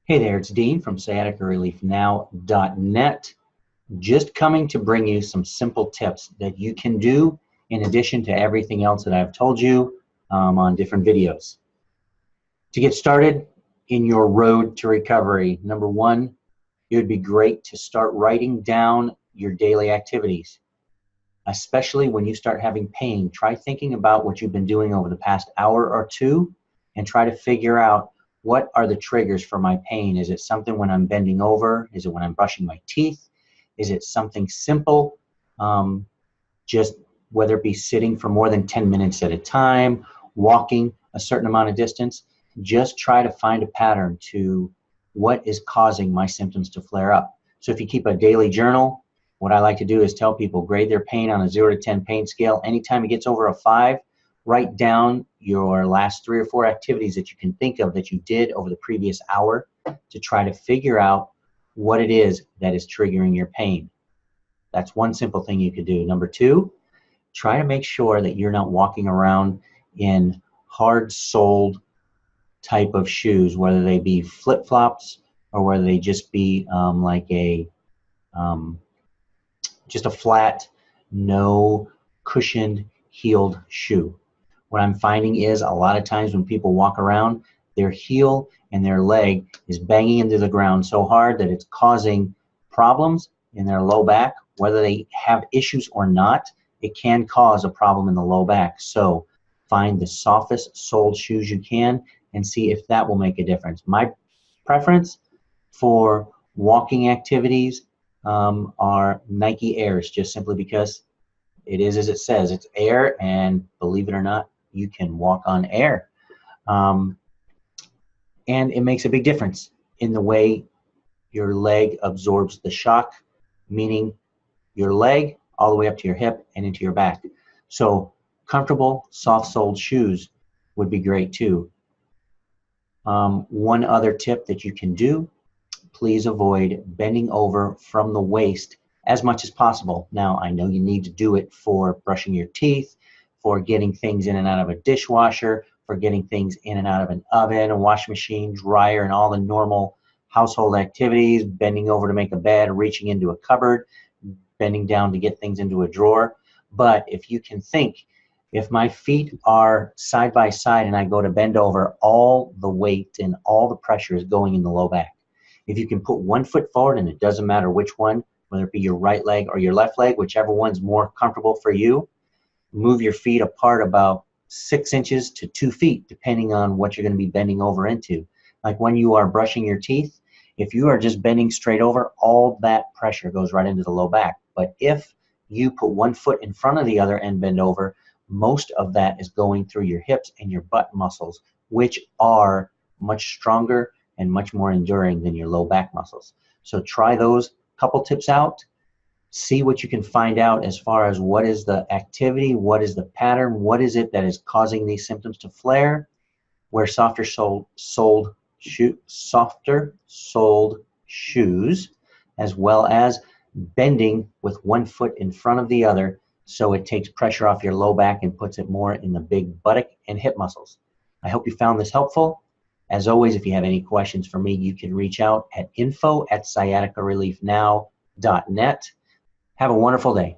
Hey there, it's Dean from sciaticareliefnow.net. Just coming to bring you some simple tips that you can do in addition to everything else that I've told you on different videos. To get started in your road to recovery, number one, it would be great to start writing down your daily activities. Especially when you start having pain, try thinking about what you've been doing over the past hour or two and try to figure out what are the triggers for my pain. Is it something when I'm bending over? Is it when I'm brushing my teeth? Is it something simple? Just whether it be sitting for more than 10 minutes at a time, walking a certain amount of distance, just try to find a pattern to what is causing my symptoms to flare up. So if you keep a daily journal, what I like to do is tell people grade their pain on a 0 to 10 pain scale. Anytime it gets over a 5, write down your last 3 or 4 activities that you can think of that you did over the previous hour to try to figure out what it is that is triggering your pain. That's one simple thing you could do. Number two, try to make sure that you're not walking around in hard-soled type of shoes, whether they be flip-flops or whether they just be just a flat, no cushioned, heeled shoe. What I'm finding is a lot of times when people walk around, their heel and their leg is banging into the ground so hard that it's causing problems in their low back. Whether they have issues or not, it can cause a problem in the low back. So find the softest soled shoes you can and see if that will make a difference. My preference for walking activities are Nike Airs, just simply because it is as it says. It's air, and believe it or not, you can walk on air. And it makes a big difference in the way your leg absorbs the shock, meaning your leg all the way up to your hip and into your back. So comfortable, soft-soled shoes would be great too. One other tip that you can do, please avoid bending over from the waist as much as possible. Now, I know you need to do it for brushing your teeth, for getting things in and out of a dishwasher, for getting things in and out of an oven, a washing machine, dryer, and all the normal household activities, bending over to make a bed, reaching into a cupboard, bending down to get things into a drawer. But if you can think, if my feet are side by side and I go to bend over, all the weight and all the pressure is going in the low back. If you can put one foot forward, and it doesn't matter which one, whether it be your right leg or your left leg, whichever one's more comfortable for you, move your feet apart about 6 inches to 2 feet, depending on what you're going to be bending over into. Like when you are brushing your teeth, if you are just bending straight over, all that pressure goes right into the low back. But if you put one foot in front of the other and bend over, most of that is going through your hips and your butt muscles, which are much stronger and much more enduring than your low back muscles. So try those couple tips out. See what you can find out as far as what is the activity, what is the pattern, what is it that is causing these symptoms to flare. Wear softer soled shoes, as well as bending with one foot in front of the other so it takes pressure off your low back and puts it more in the big buttock and hip muscles. I hope you found this helpful. As always, if you have any questions for me, you can reach out at info@sciaticareliefnow.net. Have a wonderful day.